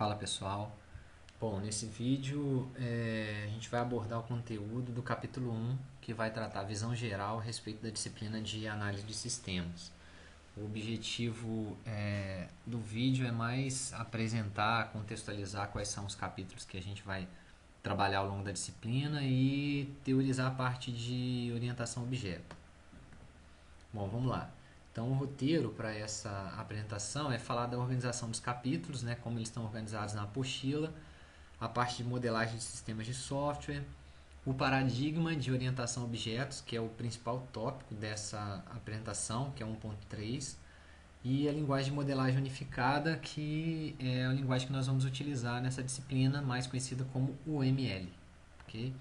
Fala pessoal, bom, nesse vídeo a gente vai abordar o conteúdo do capítulo 1, que vai tratar a visão geral a respeito da disciplina de análise de sistemas. O objetivo do vídeo é mais apresentar, contextualizar quais são os capítulos que a gente vai trabalhar ao longo da disciplina e teorizar a parte de orientação a objeto. Bom, vamos lá. Então, o roteiro para essa apresentação é falar da organização dos capítulos, né, como eles estão organizados na apostila, a parte de modelagem de sistemas de software, o paradigma de orientação a objetos, que é o principal tópico dessa apresentação, que é 1.3, e a linguagem de modelagem unificada, que é a linguagem que nós vamos utilizar nessa disciplina, mais conhecida como UML. Ok?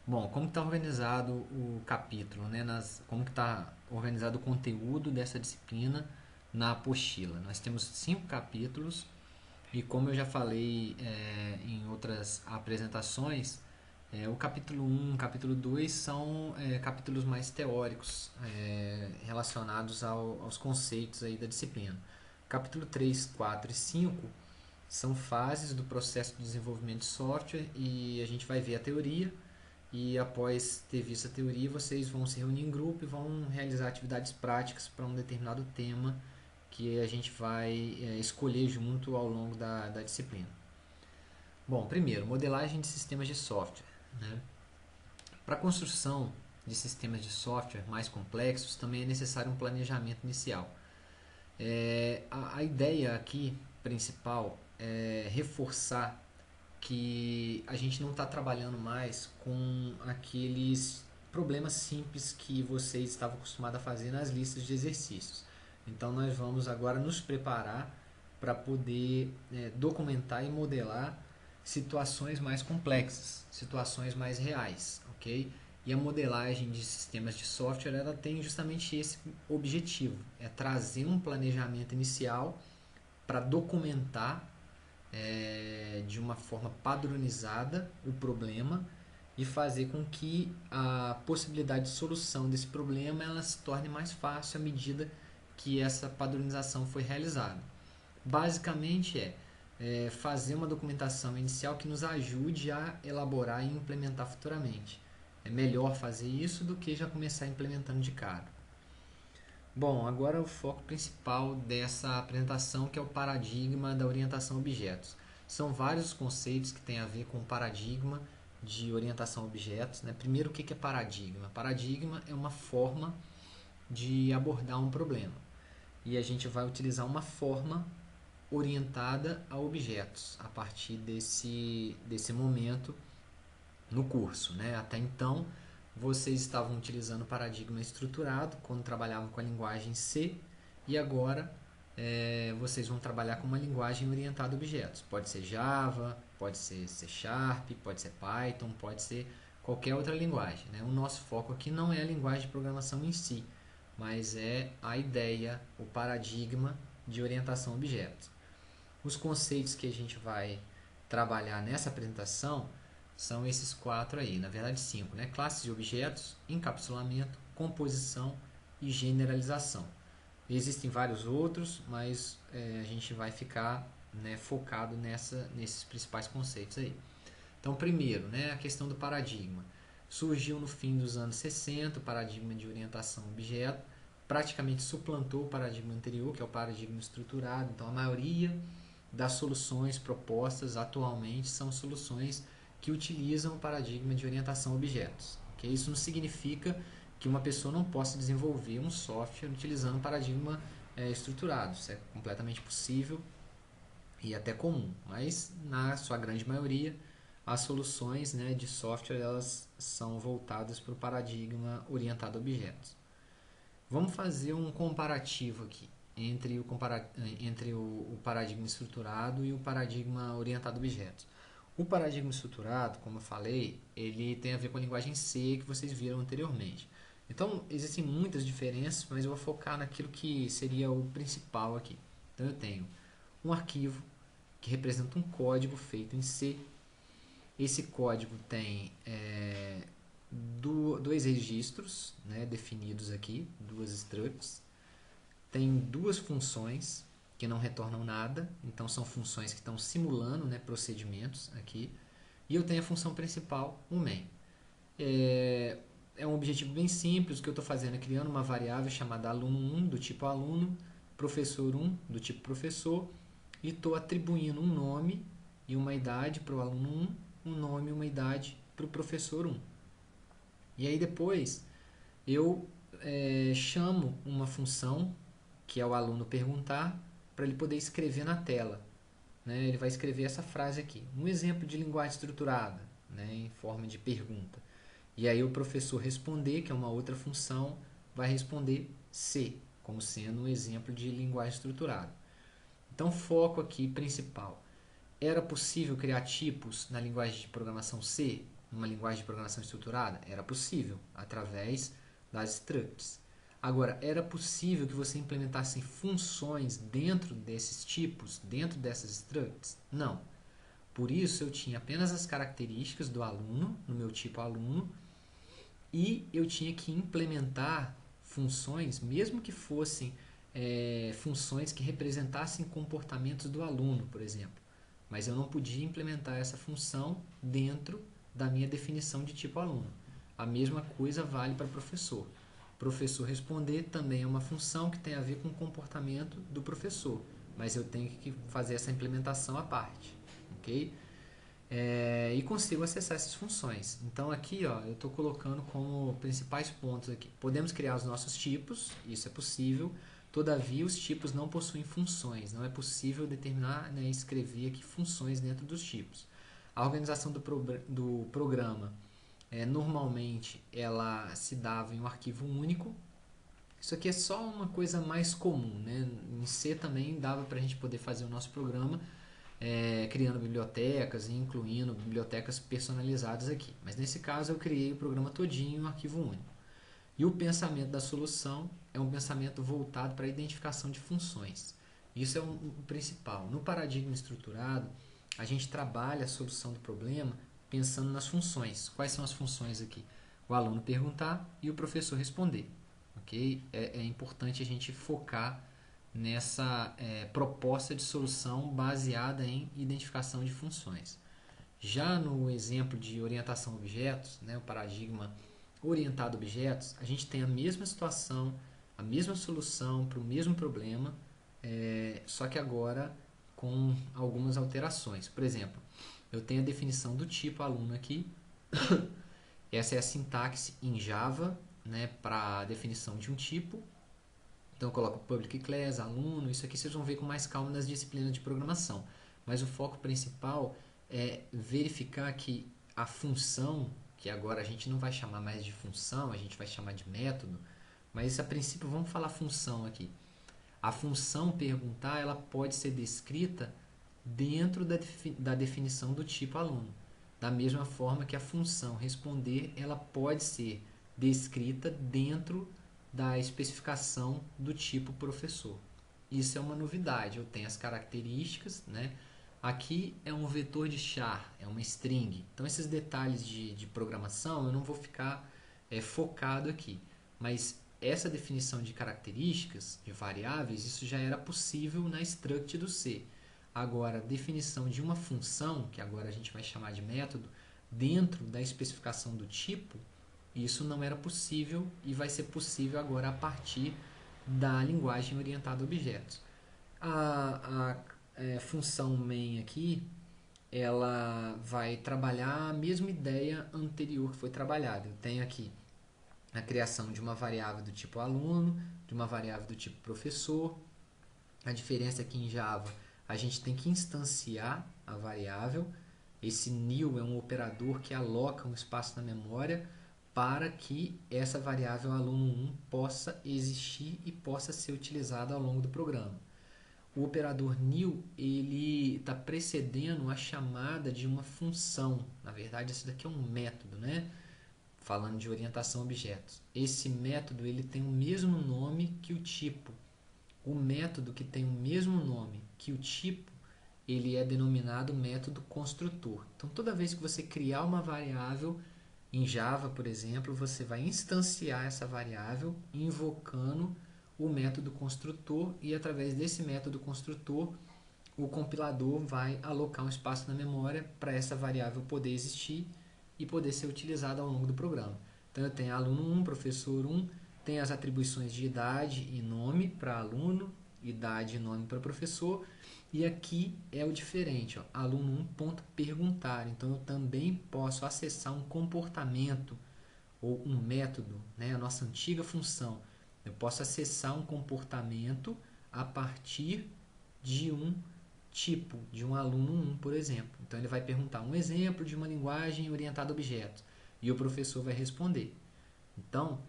Bom, como está organizado o capítulo, né? Como está organizado o conteúdo dessa disciplina na apostila? Nós temos 5 capítulos e como eu já falei em outras apresentações, o capítulo 1 e o capítulo 2 são capítulos mais teóricos relacionados aos conceitos aí da disciplina. Capítulo 3, 4 e 5 são fases do processo de desenvolvimento de software e a gente vai ver a teoria e após ter visto a teoria, vocês vão se reunir em grupo e vão realizar atividades práticas para um determinado tema que a gente vai escolher junto ao longo da disciplina. Bom, primeiro, modelagem de sistemas de software. Né? Para a construção de sistemas de software mais complexos, também é necessário um planejamento inicial. A ideia aqui principal é reforçar que a gente não está trabalhando mais com aqueles problemas simples que vocês estavam acostumados a fazer nas listas de exercícios. Então nós vamos agora nos preparar para poder documentar e modelar situações mais complexas, situações mais reais, ok? E a modelagem de sistemas de software ela tem justamente esse objetivo, é trazer um planejamento inicial para documentar de uma forma padronizada o problema e fazer com que a possibilidade de solução desse problema ela se torne mais fácil à medida que essa padronização foi realizada. Basicamente fazer uma documentação inicial que nos ajude a elaborar e implementar futuramente. É melhor fazer isso do que já começar implementando de cara. Bom, agora o foco principal dessa apresentação que é o paradigma da orientação a objetos. São vários os conceitos que têm a ver com o paradigma de orientação a objetos. Né? Primeiro, o que é paradigma? Paradigma é uma forma de abordar um problema. E a gente vai utilizar uma forma orientada a objetos a partir desse momento no curso. Né? Até então, vocês estavam utilizando o paradigma estruturado quando trabalhavam com a linguagem C e agora vocês vão trabalhar com uma linguagem orientada a objetos. Pode ser Java, pode ser C Sharp, pode ser Python, pode ser qualquer outra linguagem. Né? O nosso foco aqui não é a linguagem de programação em si, mas é a ideia, o paradigma de orientação a objetos. Os conceitos que a gente vai trabalhar nessa apresentação são esses 4 aí, na verdade 5, né? Classes de objetos, encapsulamento, composição e generalização. Existem vários outros, mas a gente vai ficar focado nesses principais conceitos aí. Então, primeiro, a questão do paradigma. Surgiu no fim dos anos 60, o paradigma de orientação a objeto, praticamente suplantou o paradigma anterior, que é o paradigma estruturado. Então, a maioria das soluções propostas atualmente são soluções que utilizam o paradigma de orientação a objetos. Okay? Isso não significa que uma pessoa não possa desenvolver um software utilizando o paradigma estruturado. Isso é completamente possível e até comum, mas na sua grande maioria as soluções de software elas são voltadas para o paradigma orientado a objetos. Vamos fazer um comparativo aqui entre o paradigma estruturado e o paradigma orientado a objetos. O paradigma estruturado, como eu falei, ele tem a ver com a linguagem C que vocês viram anteriormente. Então, existem muitas diferenças, mas eu vou focar naquilo que seria o principal aqui. Então, eu tenho um arquivo que representa um código feito em C. Esse código tem dois registros definidos aqui, duas structs. Tem duas funções que não retornam nada, então são funções que estão simulando, né, procedimentos aqui. E eu tenho a função principal, o main. É um objetivo bem simples. O que eu estou fazendo é criando uma variável chamada aluno1 do tipo aluno, professor1 do tipo professor, e estou atribuindo um nome e uma idade para o aluno 1, um nome e uma idade para o professor 1. E aí depois eu chamo uma função, que é o aluno perguntar, para ele poder escrever na tela. Né? Ele vai escrever essa frase aqui. Um exemplo de linguagem estruturada, né? Em forma de pergunta. E aí o professor responder, que é uma outra função, vai responder C, como sendo um exemplo de linguagem estruturada. Então, foco aqui principal. Era possível criar tipos na linguagem de programação C, numa linguagem de programação estruturada? Era possível, através das structs. Agora, era possível que você implementasse funções dentro desses tipos, dentro dessas structs? Não. Por isso, eu tinha apenas as características do aluno, no meu tipo aluno, e eu tinha que implementar funções, mesmo que fossem funções que representassem comportamentos do aluno, por exemplo. Mas eu não podia implementar essa função dentro da minha definição de tipo aluno. A mesma coisa vale para professor. Professor responder também é uma função que tem a ver com o comportamento do professor, mas eu tenho que fazer essa implementação à parte, ok? E consigo acessar essas funções. Então aqui, ó, eu estou colocando como principais pontos aqui. Podemos criar os nossos tipos, isso é possível. Todavia, os tipos não possuem funções. Não é possível determinar, né, escrever aqui funções dentro dos tipos. A organização do programa, normalmente, ela se dava em um arquivo único. Isso aqui é só uma coisa mais comum, né? Em C também dava para a gente poder fazer o nosso programa criando bibliotecas e incluindo bibliotecas personalizadas aqui. Mas nesse caso eu criei o programa todinho em um arquivo único. E o pensamento da solução é um pensamento voltado para a identificação de funções. Isso é o principal. No paradigma estruturado, a gente trabalha a solução do problema pensando nas funções. Quais são as funções aqui? O aluno perguntar e o professor responder. Okay? É importante a gente focar nessa proposta de solução baseada em identificação de funções. Já no exemplo de orientação a objetos, né, o paradigma orientado a objetos, a gente tem a mesma situação, a mesma solução para o mesmo problema, só que agora com algumas alterações. Por exemplo, eu tenho a definição do tipo aluno aqui. Essa é a sintaxe em Java, né, para a definição de um tipo. Então eu coloco public class, aluno, isso aqui vocês vão ver com mais calma nas disciplinas de programação. Mas o foco principal é verificar que a função, que agora a gente não vai chamar mais de função, a gente vai chamar de método, mas a princípio vamos falar função aqui. A função perguntar, ela pode ser descrita dentro da definição do tipo aluno. Da mesma forma que a função responder, ela pode ser descrita dentro da especificação do tipo professor. Isso é uma novidade. Eu tenho as características, né? Aqui é um vetor de char, é uma string. Então esses detalhes de programação eu não vou ficar focado aqui. Mas essa definição de características, de variáveis, isso já era possível na struct do C. Agora, a definição de uma função, que agora a gente vai chamar de método, dentro da especificação do tipo, isso não era possível e vai ser possível agora a partir da linguagem orientada a objetos. A função main aqui, ela vai trabalhar a mesma ideia anterior que foi trabalhada. Eu tenho aqui a criação de uma variável do tipo aluno, de uma variável do tipo professor. A diferença é que em Java a gente tem que instanciar a variável. Esse new é um operador que aloca um espaço na memória para que essa variável aluno1 possa existir e possa ser utilizada ao longo do programa. O operador new ele está precedendo a chamada de uma função. Na verdade, esse daqui é um método, né? Falando de orientação a objetos. Esse método ele tem o mesmo nome que o tipo. O método que tem o mesmo nome que o tipo, ele é denominado método construtor. Então, toda vez que você criar uma variável em Java, por exemplo, você vai instanciar essa variável invocando o método construtor, e através desse método construtor o compilador vai alocar um espaço na memória para essa variável poder existir e poder ser utilizada ao longo do programa. Então eu tenho aluno 1, professor 1, tem as atribuições de idade e nome para aluno, idade e nome para professor, e aqui é o diferente, ó, aluno 1 ponto perguntar. Então eu também posso acessar um comportamento ou um método, né, a nossa antiga função. Eu posso acessar um comportamento a partir de um tipo, de um aluno 1, por exemplo. Então ele vai perguntar um exemplo de uma linguagem orientada a objetos e o professor vai responder. Então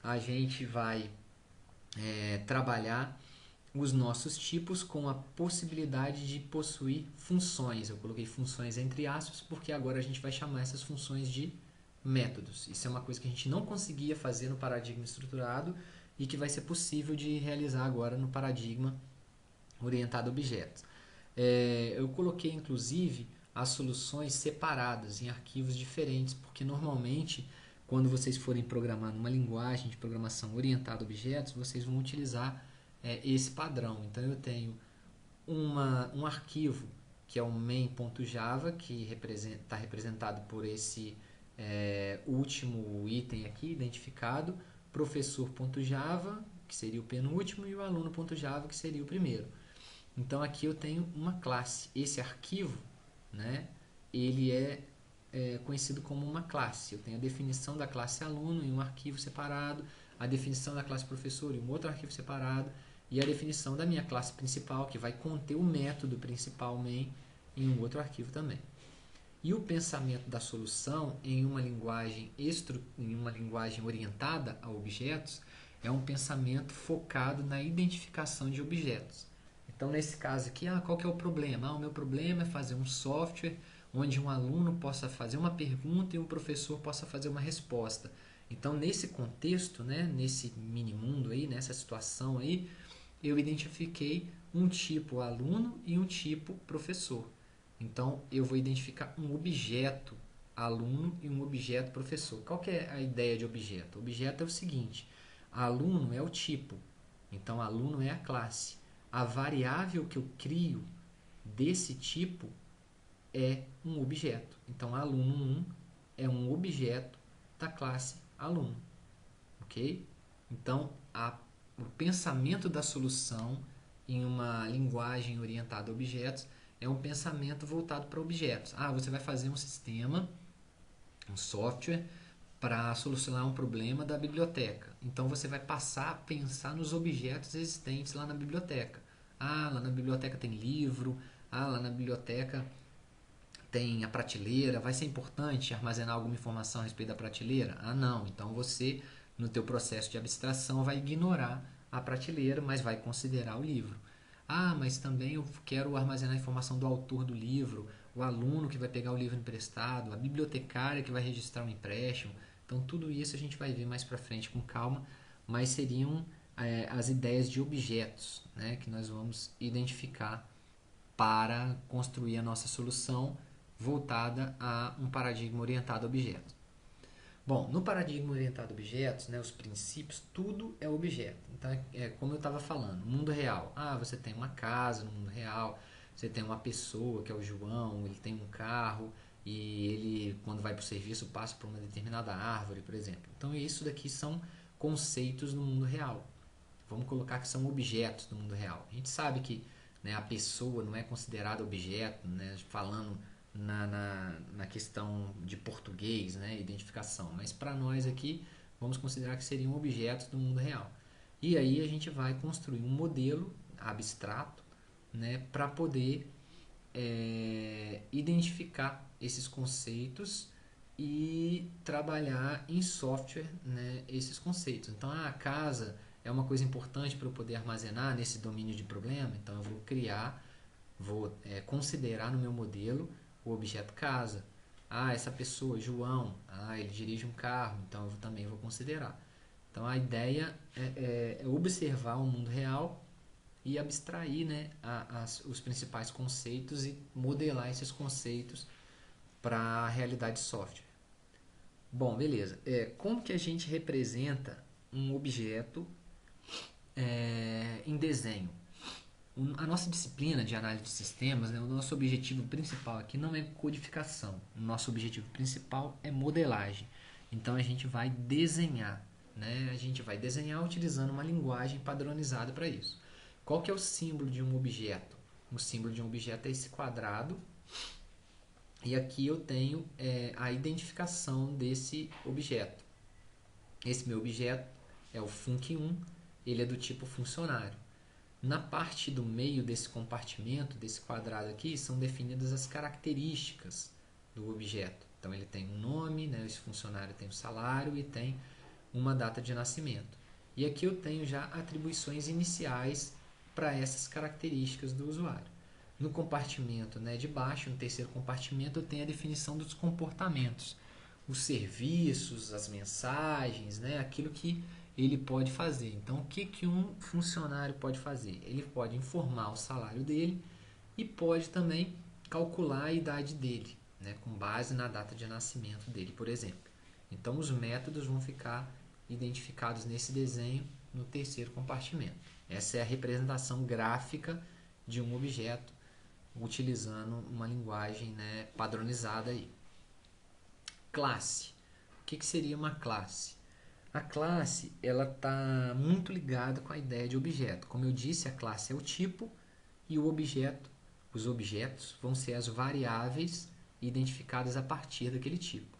a gente vai trabalhar os nossos tipos com a possibilidade de possuir funções. Eu coloquei funções entre aspas porque agora a gente vai chamar essas funções de métodos. Isso é uma coisa que a gente não conseguia fazer no paradigma estruturado e que vai ser possível de realizar agora no paradigma orientado a objetos. Eu coloquei inclusive as soluções separadas em arquivos diferentes, porque normalmente quando vocês forem programar numa linguagem de programação orientada a objetos, vocês vão utilizar esse padrão. Então eu tenho um arquivo que é o main.java, que está representado por esse último item aqui identificado, professor.java, que seria o penúltimo, e o aluno.java, que seria o primeiro. Então aqui eu tenho uma classe. Esse arquivo, né, ele é conhecido como uma classe. Eu tenho a definição da classe aluno em um arquivo separado, a definição da classe professor em um outro arquivo separado, e a definição da minha classe principal, que vai conter o método principal main em um outro arquivo também. E o pensamento da solução em uma linguagem orientada a objetos é um pensamento focado na identificação de objetos. Então, nesse caso aqui, qual que é o problema? O meu problema é fazer um software onde um aluno possa fazer uma pergunta e um professor possa fazer uma resposta. Então, nesse contexto, né, nesse mini-mundo aí, nessa situação aí, eu identifiquei um tipo aluno e um tipo professor. Então, eu vou identificar um objeto aluno e um objeto professor. Qual que é a ideia de objeto? O objeto é o seguinte, aluno é o tipo, então aluno é a classe. A variável que eu crio desse tipo é um objeto. Então, aluno 1 é um objeto da classe aluno. Ok? Então, o pensamento da solução em uma linguagem orientada a objetos é um pensamento voltado para objetos. Você vai fazer um sistema, um software, para solucionar um problema da biblioteca. Então você vai passar a pensar nos objetos existentes lá na biblioteca. Lá na biblioteca tem livro, lá na biblioteca tem a prateleira. Vai ser importante armazenar alguma informação a respeito da prateleira? Não. Então você, no teu processo de abstração, vai ignorar a prateleira, mas vai considerar o livro. Mas também eu quero armazenar a informação do autor do livro, o aluno que vai pegar o livro emprestado, a bibliotecária que vai registrar um empréstimo. Então tudo isso a gente vai ver mais para frente com calma, mas seriam as ideias de objetos, né, que nós vamos identificar para construir a nossa solução voltada a um paradigma orientado a objetos. Bom, no paradigma orientado a objetos, né, os princípios, tudo é objeto. Então, como eu estava falando, mundo real. Você tem uma casa no mundo real, você tem uma pessoa, que é o João, ele tem um carro e ele, quando vai para o serviço, passa por uma determinada árvore, por exemplo. Então, isso daqui são conceitos do mundo real. Vamos colocar que são objetos do mundo real. A gente sabe que, né, a pessoa não é considerada objeto, né, falando na questão de português, né, identificação, mas para nós aqui vamos considerar que seriam objetos do mundo real. E aí a gente vai construir um modelo abstrato, né, para poder identificar esses conceitos e trabalhar em software, né, esses conceitos. Então a casa é uma coisa importante para eu poder armazenar nesse domínio de problema, então eu vou considerar no meu modelo o objeto casa. Essa pessoa, João, ele dirige um carro, então eu também vou considerar. Então a ideia é observar o mundo real e abstrair, né, os principais conceitos e modelar esses conceitos para a realidade software. Bom, beleza. Como que a gente representa um objeto em desenho. A nossa disciplina de análise de sistemas, né, o nosso objetivo principal aqui não é codificação. O nosso objetivo principal é modelagem. Então a gente vai desenhar, né? A gente vai desenhar utilizando uma linguagem padronizada para isso. Qual que é o símbolo de um objeto? O símbolo de um objeto é esse quadrado. E aqui eu tenho a identificação desse objeto. Esse meu objeto é o func1, ele é do tipo funcionário. Na parte do meio desse compartimento, desse quadrado aqui, são definidas as características do objeto. Então ele tem um nome, né, esse funcionário tem um salário e tem uma data de nascimento. E aqui eu tenho já atribuições iniciais para essas características do usuário. No compartimento, né, de baixo, no terceiro compartimento, eu tenho a definição dos comportamentos. Os serviços, as mensagens, né, aquilo que ele pode fazer. Então, o que um funcionário pode fazer? Ele pode informar o salário dele e pode também calcular a idade dele, né, com base na data de nascimento dele, por exemplo. Então, os métodos vão ficar identificados nesse desenho no terceiro compartimento. Essa é a representação gráfica de um objeto utilizando uma linguagem, né, padronizada aí. Classe. O que seria uma classe? A classe ela está muito ligada com a ideia de objeto. Como eu disse, a classe é o tipo e o objeto, os objetos vão ser as variáveis identificadas a partir daquele tipo.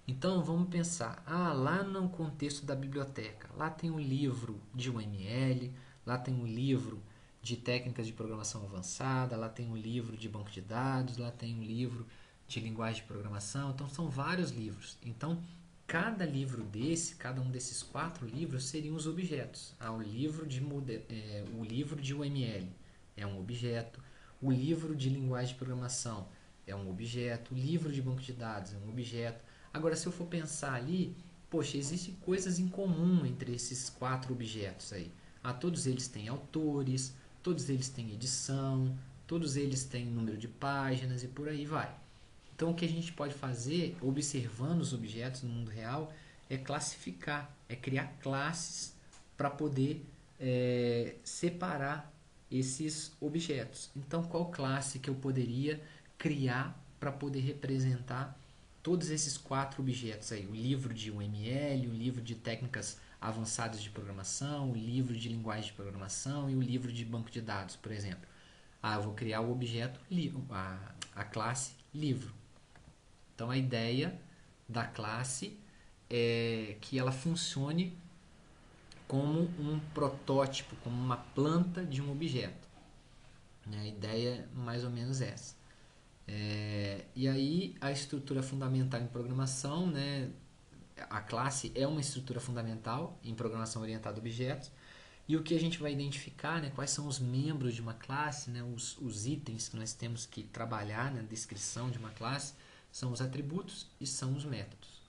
Então vamos pensar, lá no contexto da biblioteca, lá tem um livro de UML, lá tem um livro de técnicas de programação avançada, lá tem um livro de banco de dados, lá tem um livro de linguagem de programação, então são vários livros. Então cada livro cada um desses 4 livros seriam os objetos. O livro de UML é um objeto, o livro de linguagem de programação é um objeto, o livro de banco de dados é um objeto. Agora, se eu for pensar ali, poxa, existem coisas em comum entre esses 4 objetos aí. Todos eles têm autores, todos eles têm edição, todos eles têm número de páginas e por aí vai. Então, o que a gente pode fazer, observando os objetos no mundo real, é classificar, é criar classes para poder separar esses objetos. Então, qual classe que eu poderia criar para poder representar todos esses 4 objetos aí? O livro de UML, o livro de técnicas avançadas de programação, o livro de linguagem de programação e o livro de banco de dados, por exemplo. Eu vou criar o objeto, a classe livro. Então, a ideia da classe é que ela funcione como um protótipo, como uma planta de um objeto. A ideia é mais ou menos essa. E aí, a estrutura fundamental em programação, né? A classe é uma estrutura fundamental em programação orientada a objetos. E o que a gente vai identificar, né, quais são os membros de uma classe, né, os itens que nós temos que trabalhar na descrição de uma classe, são os atributos e são os métodos.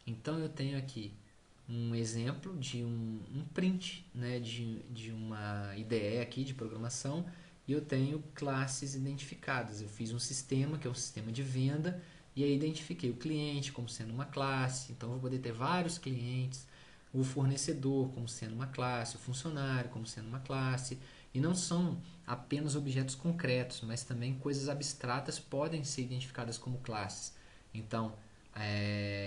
Então eu tenho aqui um exemplo de um print, né, de uma IDE aqui de programação, e eu tenho classes identificadas. Eu fiz um sistema, que é um sistema de venda, e aí identifiquei o cliente como sendo uma classe, então eu vou poder ter vários clientes, o fornecedor como sendo uma classe, o funcionário como sendo uma classe, e não são apenas objetos concretos, mas também coisas abstratas podem ser identificadas como classes. Então,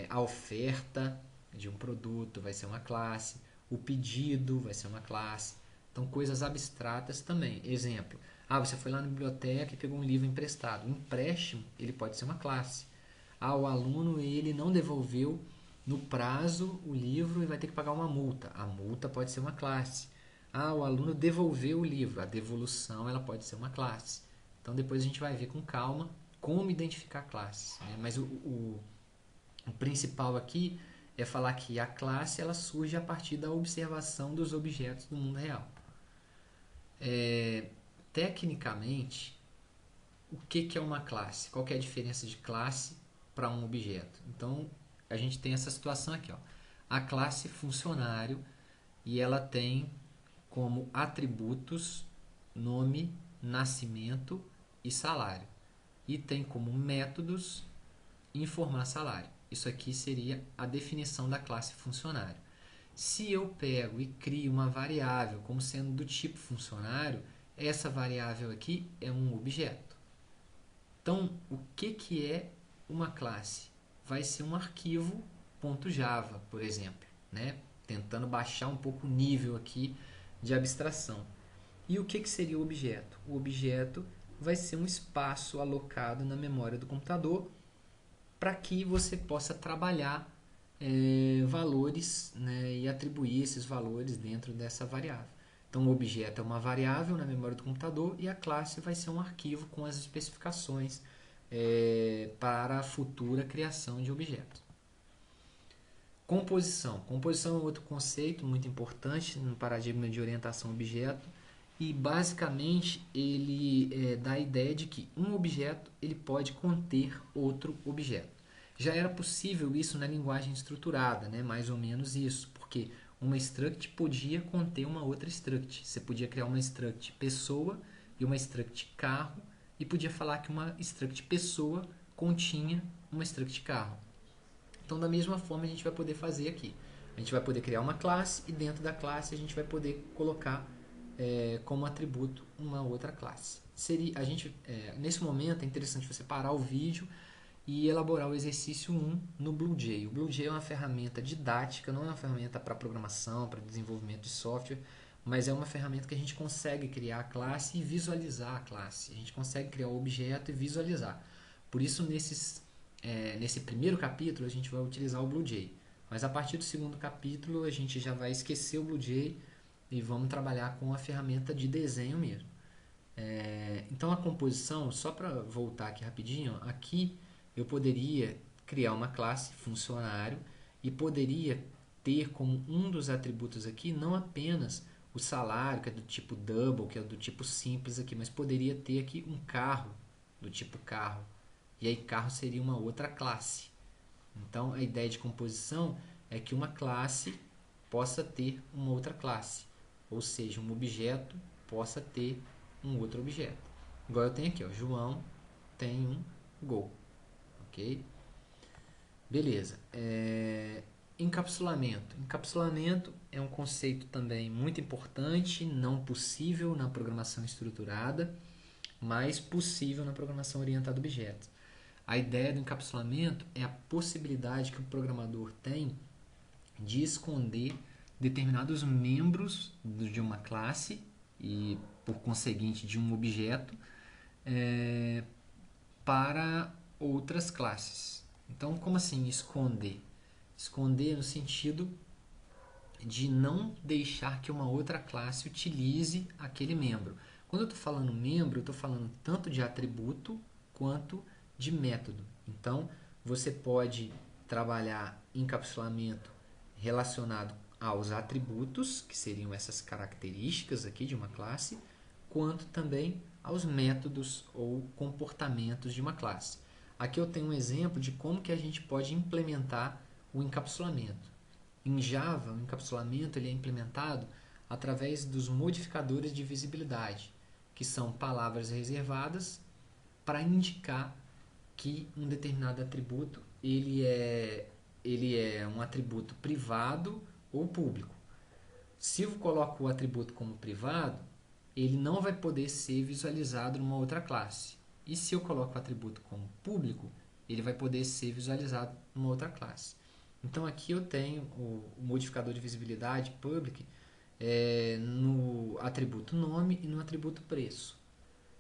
a oferta de um produto vai ser uma classe, o pedido vai ser uma classe. Então, coisas abstratas também. Exemplo, você foi lá na biblioteca e pegou um livro emprestado. O empréstimo, ele pode ser uma classe. O aluno, ele não devolveu no prazo o livro e vai ter que pagar uma multa. A multa pode ser uma classe. O aluno devolveu o livro. A devolução, ela pode ser uma classe. Então, depois a gente vai ver com calma como identificar classes, né? Mas o principal aqui é falar que a classe ela surge a partir da observação dos objetos do mundo real. Tecnicamente, o que é uma classe? Qual que é a diferença de classe para um objeto? Então, a gente tem essa situação aqui. A classe funcionário, e ela tem como atributos nome, nascimento e salário. E tem como métodos informar salário. Isso aqui seria a definição da classe funcionário. Se eu pego e crio uma variável como sendo do tipo funcionário, essa variável aqui é um objeto. Então, o que é uma classe? Vai ser um arquivo .java, por exemplo, né? Tentando baixar um pouco o nível aqui de abstração. E o que seria o objeto? O objeto vai ser um espaço alocado na memória do computador para que você possa trabalhar valores, né, e atribuir esses valores dentro dessa variável. Então, o objeto é uma variável na memória do computador e a classe vai ser um arquivo com as especificações para a futura criação de objetos. Composição. Composição é outro conceito muito importante no paradigma de orientação a objeto e basicamente ele dá a ideia de que um objeto ele pode conter outro objeto. Já era possível isso na linguagem estruturada, né? Mais ou menos isso, porque uma struct podia conter uma outra struct. Você podia criar uma struct pessoa e uma struct carro e podia falar que uma struct pessoa continha uma struct carro. Então, da mesma forma, a gente vai poder fazer aqui. A gente vai poder criar uma classe e dentro da classe a gente vai poder colocar como atributo uma outra classe. Nesse momento é interessante você parar o vídeo e elaborar o exercício 1 no BlueJ. O BlueJ é uma ferramenta didática, não é uma ferramenta para programação, para desenvolvimento de software, mas é uma ferramenta que a gente consegue criar a classe e visualizar a classe. A gente consegue criar o objeto e visualizar. Por isso, nesse primeiro capítulo, a gente vai utilizar o BlueJ. Mas a partir do segundo capítulo, a gente já vai esquecer o BlueJ e vamos trabalhar com a ferramenta de desenho mesmo. Então, a composição, só para voltar aqui rapidinho, aqui eu poderia criar uma classe funcionário e poderia ter como um dos atributos aqui não apenas o salário, que é do tipo double, que é do tipo simples aqui, mas poderia ter aqui um carro, do tipo carro. E aí carro seria uma outra classe. Então, a ideia de composição é que uma classe possa ter uma outra classe. Ou seja, um objeto possa ter um outro objeto. Igual eu tenho aqui, ó, João tem um Gol. Ok? Beleza. Encapsulamento. Encapsulamento é um conceito também muito importante, não possível na programação estruturada, mas possível na programação orientada a objetos. A ideia do encapsulamento é a possibilidade que o programador tem de esconder determinados membros de uma classe e, por conseguinte, de um objeto para outras classes. Então, como assim esconder? Esconder no sentido de não deixar que uma outra classe utilize aquele membro. Quando eu estou falando membro, eu estou falando tanto de atributo quanto de método. Então, você pode trabalhar encapsulamento relacionado aos atributos, que seriam essas características aqui de uma classe, quanto também aos métodos ou comportamentos de uma classe. Aqui eu tenho um exemplo de como que a gente pode implementar o encapsulamento. Em Java, o encapsulamento ele é implementado através dos modificadores de visibilidade, que são palavras reservadas para indicar que um determinado atributo ele é um atributo privado ou público. Se eu coloco o atributo como privado, ele não vai poder ser visualizado numa outra classe. E se eu coloco o atributo como público, ele vai poder ser visualizado numa outra classe. Então aqui eu tenho o modificador de visibilidade public no atributo nome e no atributo preço.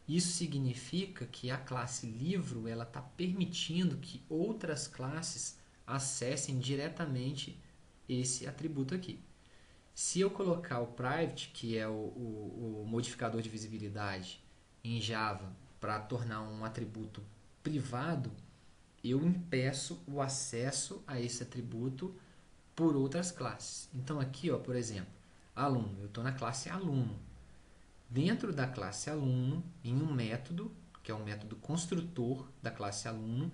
Isso significa que a classe livro ela está permitindo que outras classes acessem diretamente esse atributo aqui. Se eu colocar o private, que é o modificador de visibilidade em Java, para tornar um atributo privado, eu impeço o acesso a esse atributo por outras classes. Então aqui, ó, por exemplo, aluno, eu estou na classe aluno. Dentro da classe aluno, em um método, que é o método construtor da classe aluno,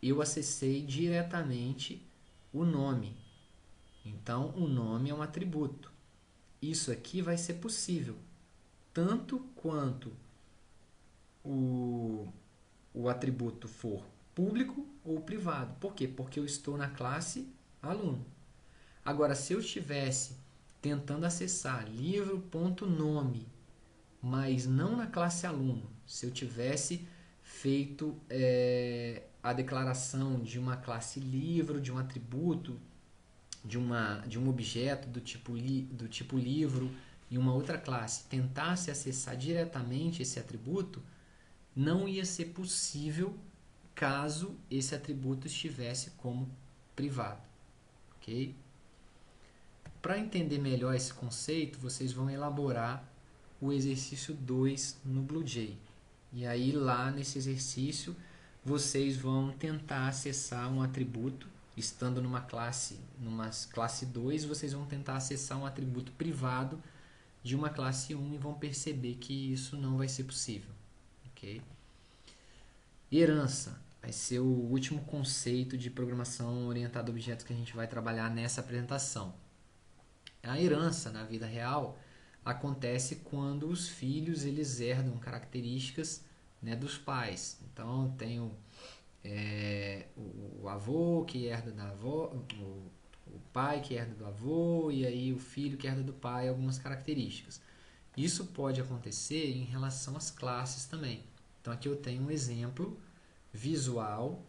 eu acessei diretamente o nome. Então, o nome é um atributo. Isso aqui vai ser possível, tanto quanto o atributo for público ou privado. Por quê? Porque eu estou na classe aluno. Agora, se eu estivesse tentando acessar livro.nome, mas não na classe aluno, se eu tivesse feito a declaração de uma classe livro, de um atributo, de um objeto do tipo livro em uma outra classe, tentasse acessar diretamente esse atributo, não ia ser possível caso esse atributo estivesse como privado. Ok? Para entender melhor esse conceito, vocês vão elaborar o exercício 2 no BlueJ. E aí lá nesse exercício vocês vão tentar acessar um atributo, estando numa classe 2, vocês vão tentar acessar um atributo privado de uma classe 1 e vão perceber que isso não vai ser possível. Ok? Herança vai ser o último conceito de programação orientada a objetos que a gente vai trabalhar nessa apresentação. A herança na vida real acontece quando os filhos eles herdam características, né, dos pais. Então tem o avô que herda da avó, o pai que herda do avô e aí o filho que herda do pai algumas características. Isso pode acontecer em relação às classes também. Então aqui eu tenho um exemplo visual.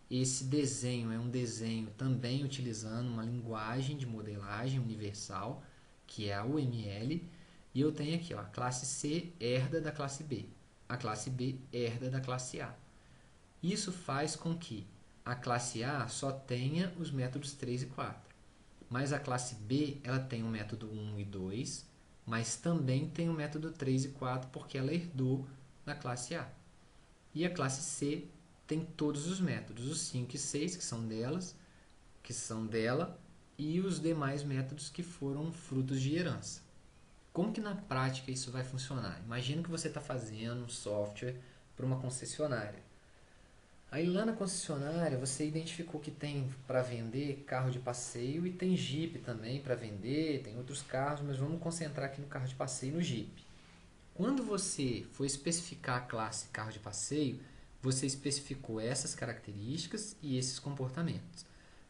Esse desenho é um desenho também utilizando uma linguagem de modelagem universal, que é a UML, e eu tenho aqui, ó, a classe C herda da classe B, a classe B herda da classe A. Isso faz com que a classe A só tenha os métodos 3 e 4, mas a classe B ela tem o método 1 e 2, mas também tem o método 3 e 4 porque ela herdou da classe A. E a classe C tem todos os métodos, os 5 e 6 que são dela, e os demais métodos que foram frutos de herança. Como que na prática isso vai funcionar? Imagina que você está fazendo um software para uma concessionária. Aí lá na concessionária você identificou que tem para vender carro de passeio e tem Jeep também para vender, tem outros carros, mas vamos concentrar aqui no carro de passeio e no Jeep. Quando você for especificar a classe carro de passeio, você especificou essas características e esses comportamentos.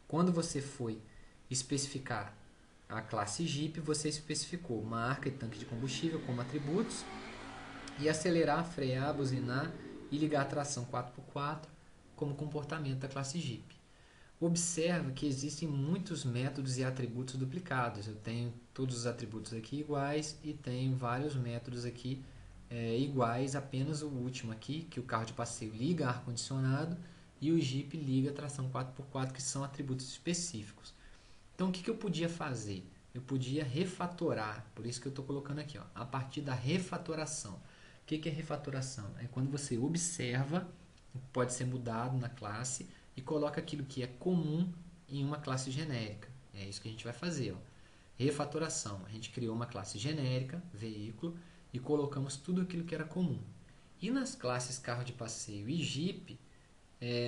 Quando você foi especificar a classe Jeep, você especificou marca e tanque de combustível como atributos e acelerar, frear, buzinar e ligar a tração 4x4 como comportamento da classe Jeep. Observa que existem muitos métodos e atributos duplicados. Eu tenho todos os atributos aqui iguais e tenho vários métodos aqui iguais, apenas o último aqui, que o carro de passeio liga ar-condicionado e o Jeep liga tração 4x4, que são atributos específicos. Então o que eu podia fazer? Eu podia refatorar, por isso que eu estou colocando aqui, ó, a partir da refatoração. O que é refatoração? É quando você observa, pode ser mudado na classe, e coloca aquilo que é comum em uma classe genérica. É isso que a gente vai fazer. Ó. Refatoração. A gente criou uma classe genérica, veículo, e colocamos tudo aquilo que era comum. E nas classes carro de passeio e Jeep,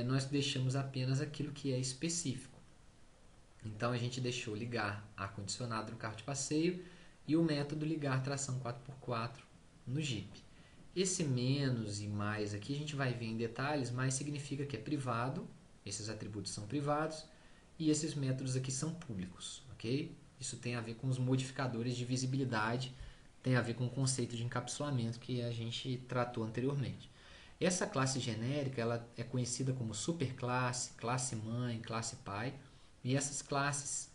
nós deixamos apenas aquilo que é específico. Então a gente deixou ligar ar-condicionado no carro de passeio e o método ligar tração 4x4 no Jeep. Esse menos e mais aqui a gente vai ver em detalhes, mas significa que é privado, esses atributos são privados e esses métodos aqui são públicos, ok? Isso tem a ver com os modificadores de visibilidade, tem a ver com o conceito de encapsulamento que a gente tratou anteriormente. Essa classe genérica ela é conhecida como superclasse, classe mãe, classe pai, e essas classes,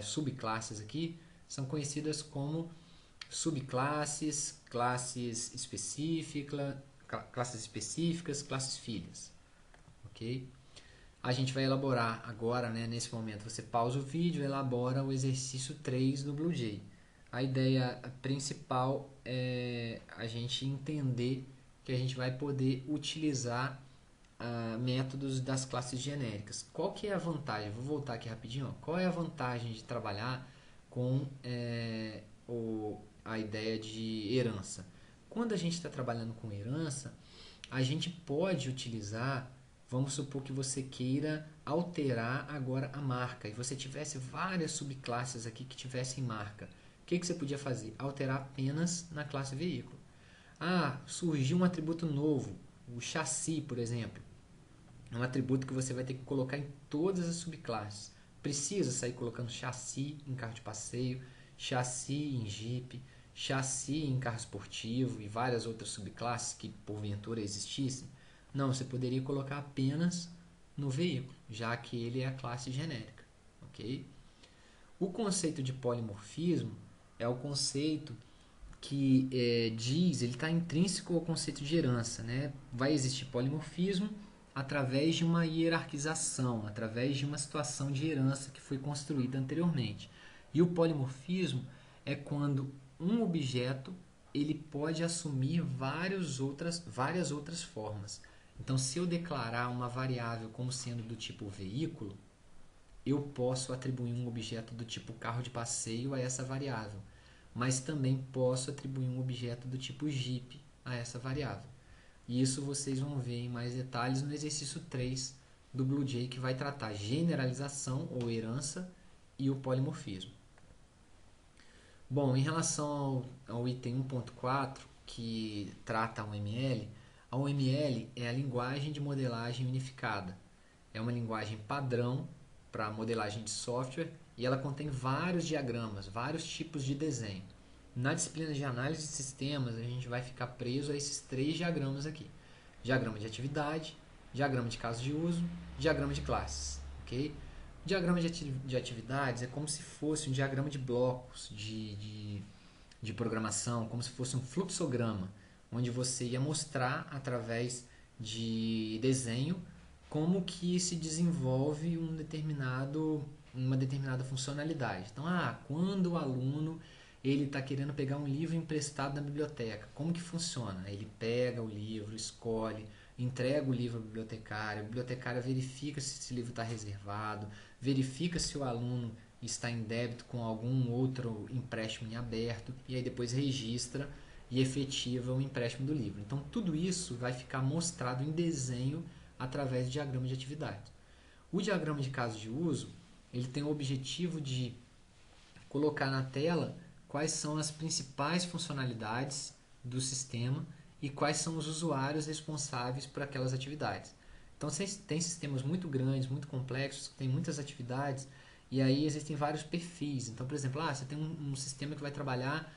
subclasses aqui, são conhecidas como subclasses, classes específicas, classes filhas. Ok? A gente vai elaborar agora, né, nesse momento, você pausa o vídeo e elabora o exercício 3 do BlueJ. A ideia principal é a gente entender que a gente vai poder utilizar métodos das classes genéricas. Qual que é a vantagem? Vou voltar aqui rapidinho. Ó. Qual é a vantagem de trabalhar com a ideia de herança? Quando a gente está trabalhando com herança, a gente pode utilizar, vamos supor que você queira alterar agora a marca e você tivesse várias subclasses aqui que tivessem marca. O que você podia fazer? Alterar apenas na classe veículo. Surgiu um atributo novo, o chassi, por exemplo. É um atributo que você vai ter que colocar em todas as subclasses. precisa sair colocando chassi em carro de passeio, chassi em Jeep, chassi em carro esportivo e várias outras subclasses que porventura existissem? Não, você poderia colocar apenas no veículo, já que ele é a classe genérica, ok? O conceito de polimorfismo é o conceito que diz, ele está intrínseco ao conceito de herança, né? Vai existir polimorfismo através de uma hierarquização, através de uma situação de herança que foi construída anteriormente. E o polimorfismo é quando um objeto ele pode assumir várias outras formas. Então, se eu declarar uma variável como sendo do tipo veículo, eu posso atribuir um objeto do tipo carro de passeio a essa variável, mas também posso atribuir um objeto do tipo Jeep a essa variável. E isso vocês vão ver em mais detalhes no exercício 3 do BlueJ, que vai tratar generalização ou herança e o polimorfismo. Bom, em relação ao item 1.4, que trata a UML é a linguagem de modelagem unificada. É uma linguagem padrão para modelagem de software e ela contém vários diagramas, vários tipos de desenho. Na disciplina de análise de sistemas, a gente vai ficar preso a esses 3 diagramas aqui. Diagrama de atividade, diagrama de caso de uso, diagrama de classes. Okay? O diagrama de atividades é como se fosse um diagrama de blocos de programação, como se fosse um fluxograma, onde você ia mostrar através de desenho como que se desenvolve uma determinada funcionalidade. Então, quando o aluno ele está querendo pegar um livro emprestado na biblioteca, como que funciona? Ele pega o livro, escolhe, entrega o livro ao bibliotecário, a bibliotecária verifica se esse livro está reservado, verifica se o aluno está em débito com algum outro empréstimo em aberto e aí depois registra e efetiva o empréstimo do livro. Então, tudo isso vai ficar mostrado em desenho através do diagrama de atividade. O diagrama de caso de uso, ele tem o objetivo de colocar na tela quais são as principais funcionalidades do sistema e quais são os usuários responsáveis por aquelas atividades. Então, tem sistemas muito grandes, muito complexos, que tem muitas atividades, e aí existem vários perfis. Então, por exemplo, você tem um sistema que vai trabalhar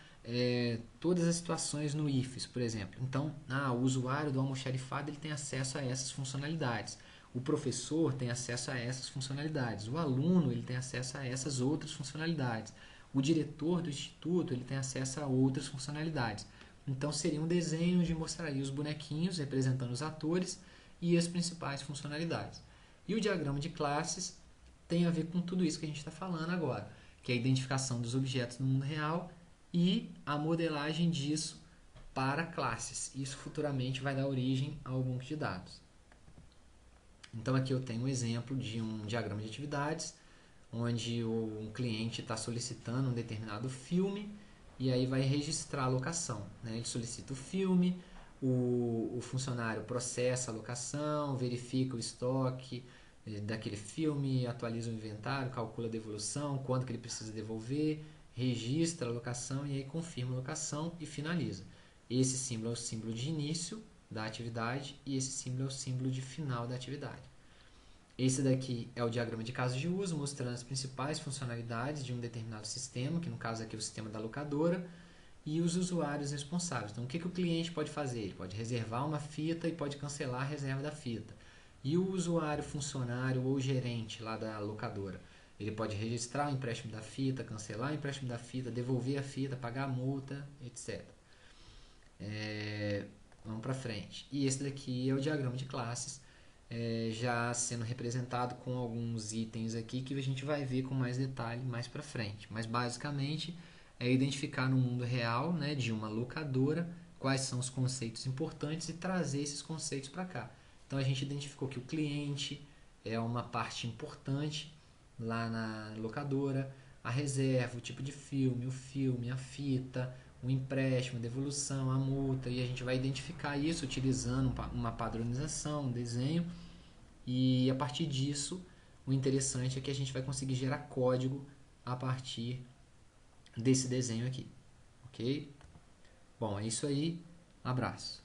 todas as situações no IFES, por exemplo. Então, o usuário do almoxarifado ele tem acesso a essas funcionalidades. O professor tem acesso a essas funcionalidades. O aluno ele tem acesso a essas outras funcionalidades. O diretor do instituto ele tem acesso a outras funcionalidades. Então, seria um desenho onde mostraria os bonequinhos representando os atores e as principais funcionalidades. E o diagrama de classes tem a ver com tudo isso que a gente está falando agora, que é a identificação dos objetos no mundo real e a modelagem disso para classes. Isso futuramente vai dar origem ao banco de dados. Então aqui eu tenho um exemplo de um diagrama de atividades, onde um cliente está solicitando um determinado filme e aí vai registrar a locação. Né? Ele solicita o filme, o funcionário processa a locação, verifica o estoque daquele filme, atualiza o inventário, calcula a devolução, quanto que ele precisa devolver, registra a locação e aí confirma a locação e finaliza. Esse símbolo é o símbolo de início da atividade e esse símbolo é o símbolo de final da atividade. Esse daqui é o diagrama de caso de uso, mostrando as principais funcionalidades de um determinado sistema, que no caso aqui é o sistema da locadora, e os usuários responsáveis. Então, o que o cliente pode fazer? Ele pode reservar uma fita e pode cancelar a reserva da fita. E o usuário, funcionário ou gerente lá da locadora? Ele pode registrar o empréstimo da fita, cancelar o empréstimo da fita, devolver a fita, pagar a multa, etc. Vamos para frente. E esse daqui é o diagrama de classes, já sendo representado com alguns itens aqui que a gente vai ver com mais detalhe mais para frente. Mas basicamente é identificar no mundo real, né, de uma locadora, quais são os conceitos importantes e trazer esses conceitos para cá. Então a gente identificou que o cliente é uma parte importante lá na locadora, a reserva, o tipo de filme, a fita, o empréstimo, a devolução, a multa, e a gente vai identificar isso utilizando uma padronização, um desenho, e a partir disso, o interessante é que a gente vai conseguir gerar código a partir desse desenho aqui, ok? Bom, é isso aí, um abraço.